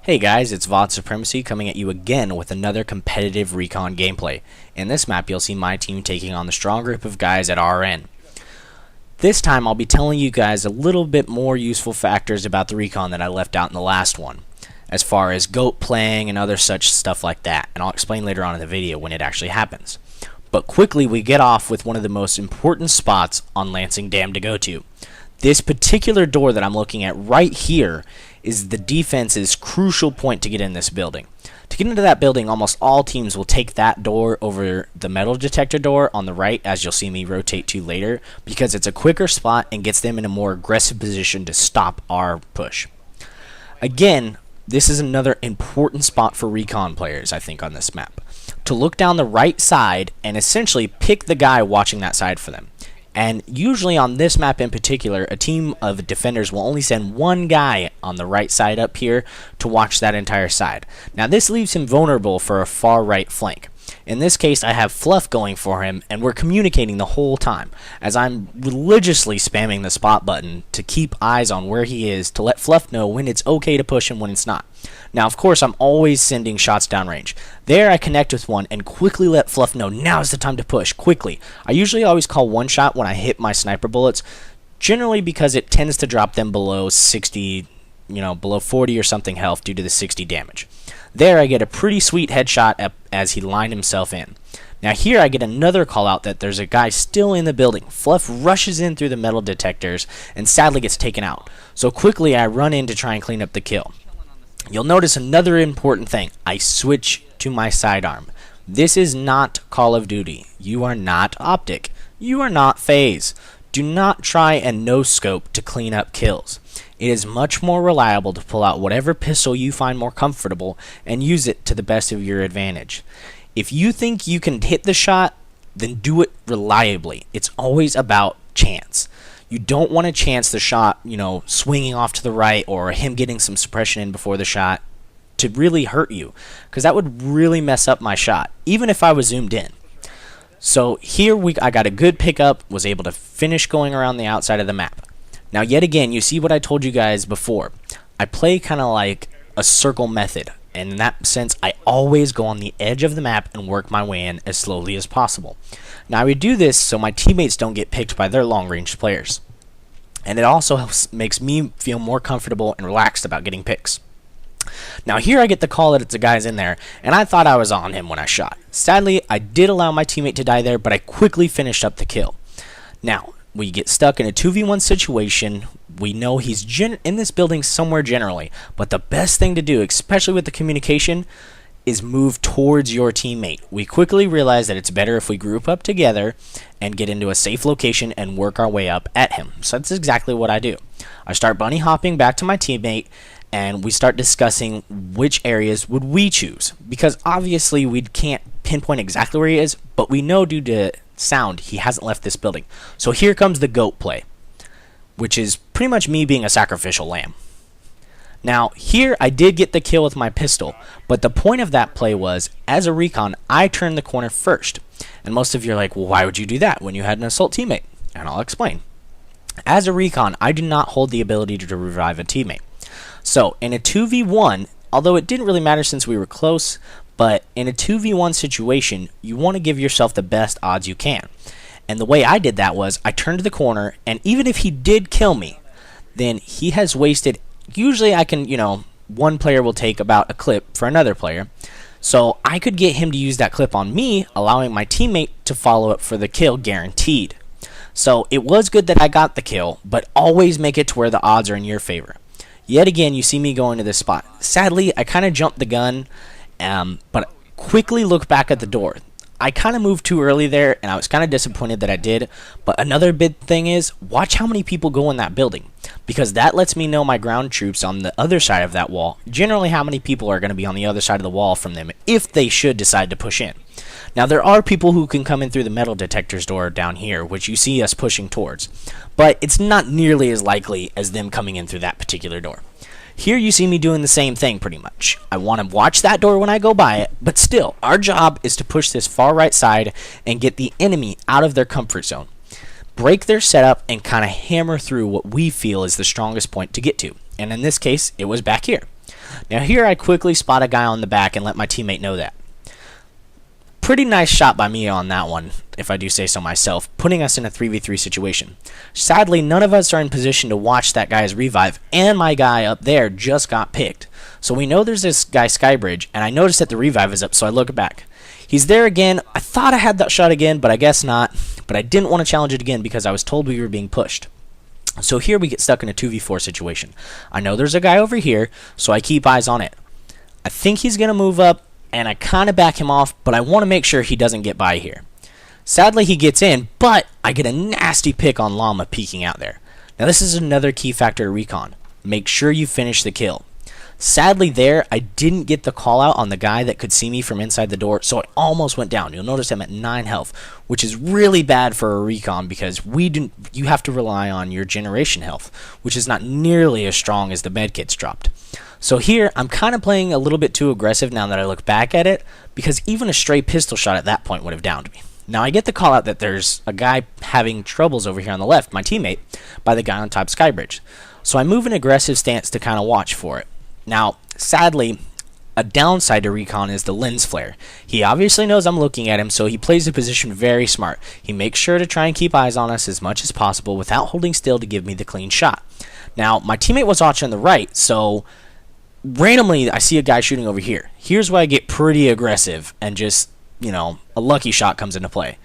Hey guys, it's VOD Supremacy coming at you again with another competitive recon gameplay. In this map, you'll see my team taking on the strong group of guys at RN. This time, I'll be telling you guys a little bit more useful factors about the recon that I left out in the last one, as far as GOAT playing and other such stuff like that, and I'll explain later on in the video when it actually happens. But quickly, we get off with one of the most important spots on Lansing Dam to go to. This particular door that I'm looking at right here is the defense's crucial point to get in this building. To get into that building, almost all teams will take that door over the metal detector door on the right, as you'll see me rotate to later, because it's a quicker spot and gets them in a more aggressive position to stop our push. Again, this is another important spot for recon players, I think, on this map. To look down the right side and essentially pick the guy watching that side for them. And usually on this map in particular, a team of defenders will only send one guy on the right side up here to watch that entire side. Now this leaves him vulnerable for a far right flank. In this case, I have Fluff going for him, and we're communicating the whole time, as I'm religiously spamming the spot button to keep eyes on where he is to let Fluff know when it's okay to push and when it's not. Now, of course, I'm always sending shots downrange. There, I connect with one and quickly let Fluff know now is the time to push, quickly. I usually always call one shot when I hit my sniper bullets, generally because it tends to drop them below 60, below 40 or something health due to the 60 damage. There, I get a pretty sweet headshot as he lined himself in. Now here I get another call out that there's a guy still in the building. Fluff rushes in through the metal detectors and sadly gets taken out. So quickly I run in to try and clean up the kill. You'll notice another important thing. I switch to my sidearm. This is not Call of Duty. You are not Optic. You are not FaZe. Do not try and no-scope to clean up kills. It is much more reliable to pull out whatever pistol you find more comfortable and use it to the best of your advantage. If you think you can hit the shot, then do it reliably. It's always about chance. You don't want to chance the shot, swinging off to the right or him getting some suppression in before the shot to really hurt you, because that would really mess up my shot, even if I was zoomed in. So here I got a good pickup, was able to finish going around the outside of the map. Now yet again, you see what I told you guys before. I play kind of like a circle method, and in that sense, I always go on the edge of the map and work my way in as slowly as possible. Now I would do this so my teammates don't get picked by their long-range players. And it also makes me feel more comfortable and relaxed about getting picks. Now here I get the call that it's a guy's in there, and I thought I was on him when I shot. Sadly, I did allow my teammate to die there, but I quickly finished up the kill. Now, we get stuck in a 2v1 situation. We know he's in this building somewhere generally, but the best thing to do, especially with the communication, is move towards your teammate. We quickly realize that it's better if we group up together and get into a safe location and work our way up at him. So that's exactly what I do. I start bunny hopping back to my teammate, and we start discussing which areas would we choose, because obviously we can't pinpoint exactly where he is, but we know due to sound he hasn't left this building. So here comes the GOAT play, which is pretty much me being a sacrificial lamb. Now here I did get the kill with my pistol, but the point of that play was, as a recon, I turned the corner first. And most of you are like, well, why would you do that when you had an assault teammate? And I'll explain. As a recon, I do not hold the ability to revive a teammate. So in a 2v1, although it didn't really matter since we were close, but in a 2v1 situation, you want to give yourself the best odds you can. And the way I did that was, I turned the corner, and even if he did kill me, then he has wasted, usually I can, one player will take about a clip for another player. So I could get him to use that clip on me, allowing my teammate to follow up for the kill guaranteed. So it was good that I got the kill, but always make it to where the odds are in your favor. Yet again, you see me going to this spot. Sadly, I kind of jumped the gun, but quickly look back at the door. I kind of moved too early there, and I was kind of disappointed that I did. But another big thing is, watch how many people go in that building, because that lets me know my ground troops on the other side of that wall, generally how many people are going to be on the other side of the wall from them if they should decide to push in. Now there are people who can come in through the metal detectors door down here, which you see us pushing towards, but it's not nearly as likely as them coming in through that particular door. Here you see me doing the same thing pretty much. I want to watch that door when I go by it, but still, our job is to push this far right side and get the enemy out of their comfort zone. Break their setup and kind of hammer through what we feel is the strongest point to get to. And in this case, it was back here. Now here I quickly spot a guy on the back and let my teammate know that. Pretty nice shot by me on that one, if I do say so myself, putting us in a 3v3 situation. Sadly, none of us are in position to watch that guy's revive, and my guy up there just got picked. So we know there's this guy Skybridge, and I notice that the revive is up, so I look back. He's there again. I thought I had that shot again, but I guess not. But I didn't want to challenge it again because I was told we were being pushed. So here we get stuck in a 2v4 situation. I know there's a guy over here, so I keep eyes on it. I think he's going to move up, and I kind of back him off, but I want to make sure he doesn't get by here. Sadly, he gets in, but I get a nasty pick on Llama peeking out there. Now, this is another key factor to recon. Make sure you finish the kill. Sadly there, I didn't get the call out on the guy that could see me from inside the door, so I almost went down. You'll notice I'm at 9 health, which is really bad for a recon because you have to rely on your generation health, which is not nearly as strong as the medkits dropped. So here, I'm kind of playing a little bit too aggressive now that I look back at it, because even a stray pistol shot at that point would have downed me. Now I get the call out that there's a guy having troubles over here on the left, my teammate, by the guy on top Skybridge. So I move an aggressive stance to kind of watch for it. Now, sadly, a downside to recon is the lens flare. He obviously knows I'm looking at him, so he plays the position very smart. He makes sure to try and keep eyes on us as much as possible without holding still to give me the clean shot. Now, my teammate was watching on the right, so randomly I see a guy shooting over here. Here's where I get pretty aggressive and just, a lucky shot comes into play.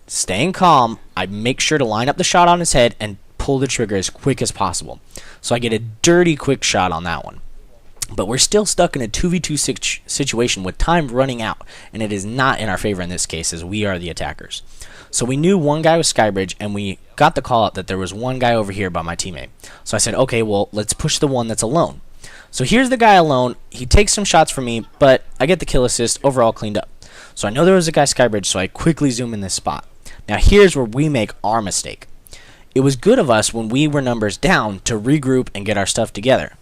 Staying calm, I make sure to line up the shot on his head and pull the trigger as quick as possible. So I get a dirty quick shot on that one. But we're still stuck in a 2v2 situation with time running out, and it is not in our favor in this case as we are the attackers. So we knew one guy was Skybridge, and we got the call out that there was one guy over here by my teammate. So I said, okay, well, let's push the one that's alone. So here's the guy alone. He takes some shots from me, but I get the kill assist, overall cleaned up. So I know there was a guy Skybridge, so I quickly zoom in this spot. Now here's where we make our mistake. It was good of us when we were numbers down to regroup and get our stuff together.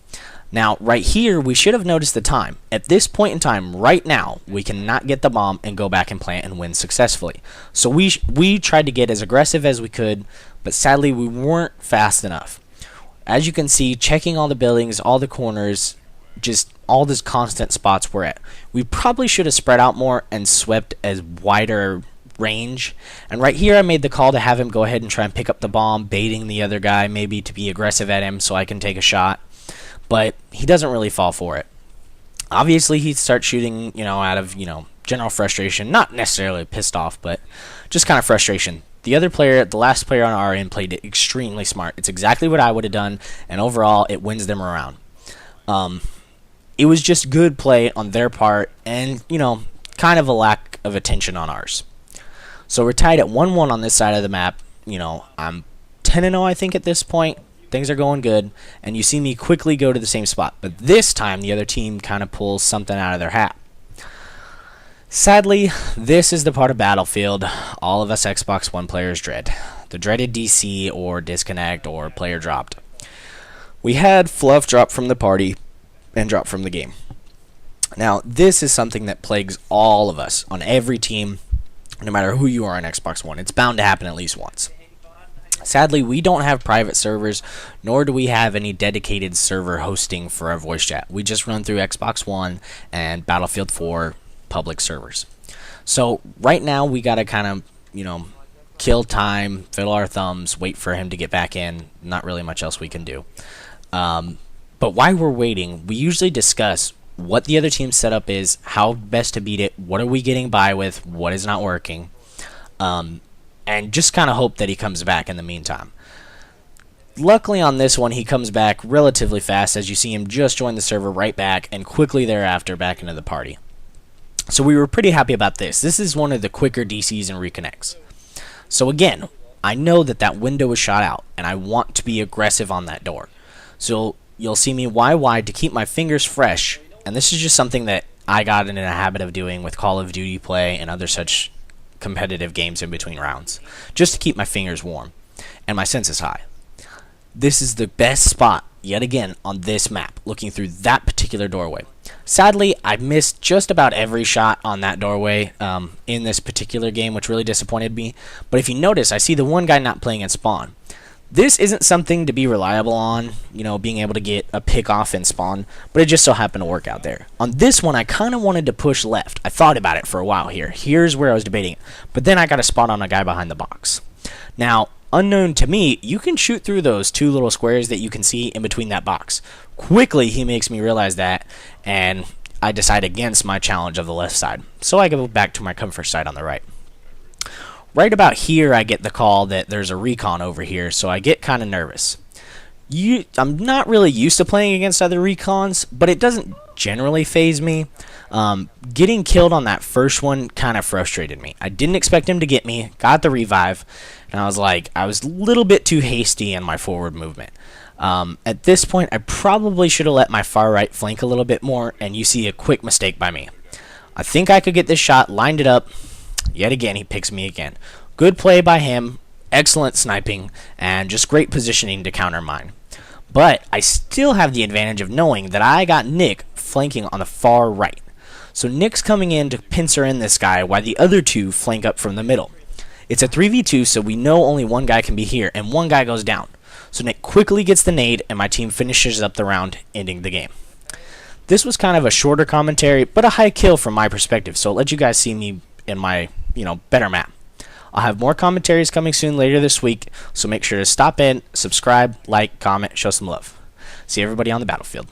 Now, right here, we should have noticed the time. At this point in time, right now, we cannot get the bomb and go back and plant and win successfully. So we tried to get as aggressive as we could, but sadly, we weren't fast enough. As you can see, checking all the buildings, all the corners, just all these constant spots we're at. We probably should have spread out more and swept as wider range. And right here, I made the call to have him go ahead and try and pick up the bomb, baiting the other guy, maybe to be aggressive at him so I can take a shot. But he doesn't really fall for it. Obviously, he starts shooting, out of, general frustration. Not necessarily pissed off, but just kind of frustration. The other player, the last player on our end, played it extremely smart. It's exactly what I would have done, and overall, it wins them around. It was just good play on their part, and, kind of a lack of attention on ours. So we're tied at 1-1 on this side of the map. I'm 10-0, I think, at this point. Things are going good, and you see me quickly go to the same spot. But this time, the other team kind of pulls something out of their hat. Sadly, this is the part of Battlefield all of us Xbox One players dread. The dreaded DC or disconnect or player dropped. We had Fluff drop from the party and drop from the game. Now, this is something that plagues all of us on every team, no matter who you are on Xbox One. It's bound to happen at least once. Sadly, we don't have private servers, nor do we have any dedicated server hosting for our voice chat. We just run through Xbox One and Battlefield 4 public servers. So right now, we got to kind of, kill time, fiddle our thumbs, wait for him to get back in. Not really much else we can do. But while we're waiting, we usually discuss what the other team's setup is, how best to beat it, what are we getting by with, what is not working. And just kind of hope that he comes back in the meantime. Luckily on this one, he comes back relatively fast, as you see him just join the server right back, and quickly thereafter back into the party. So we were pretty happy about this. This is one of the quicker DCs and reconnects. So again, I know that that window is shot out, and I want to be aggressive on that door. So you'll see me wide to keep my fingers fresh, and this is just something that I got in a habit of doing with Call of Duty play and other such competitive games in between rounds, just to keep my fingers warm and my senses high. This is the best spot yet again on this map, looking through that particular doorway. Sadly, I missed just about every shot on that doorway in this particular game, which really disappointed me. But if you notice, I see the one guy not playing at spawn. This isn't something to be reliable on, being able to get a pick off and spawn, but it just so happened to work out there. On this one, I kind of wanted to push left. I thought about it for a while here. Here's where I was debating it. But then I got a spot on a guy behind the box. Now, unknown to me, you can shoot through those two little squares that you can see in between that box. Quickly, he makes me realize that, and I decide against my challenge of the left side. So I go back to my comfort side on the right. Right about here, I get the call that there's a recon over here, so I get kind of nervous. I'm not really used to playing against other recons, but it doesn't generally phase me. Getting killed on that first one kind of frustrated me. I didn't expect him to get me, got the revive, and I was a little bit too hasty in my forward movement. At this point, I probably should have let my far right flank a little bit more, and you see a quick mistake by me. I think I could get this shot, lined it up. Yet again, he picks me again. Good play by him, excellent sniping, and just great positioning to counter mine. But I still have the advantage of knowing that I got Nick flanking on the far right. So Nick's coming in to pincer in this guy while the other two flank up from the middle. It's a 3v2, so we know only one guy can be here, and one guy goes down. So Nick quickly gets the nade, and my team finishes up the round, ending the game. This was kind of a shorter commentary, but a high kill from my perspective, so it let you guys see me in my, better map. I'll have more commentaries coming soon later this week, so make sure to stop in, subscribe, like, comment, show some love. See everybody on the battlefield.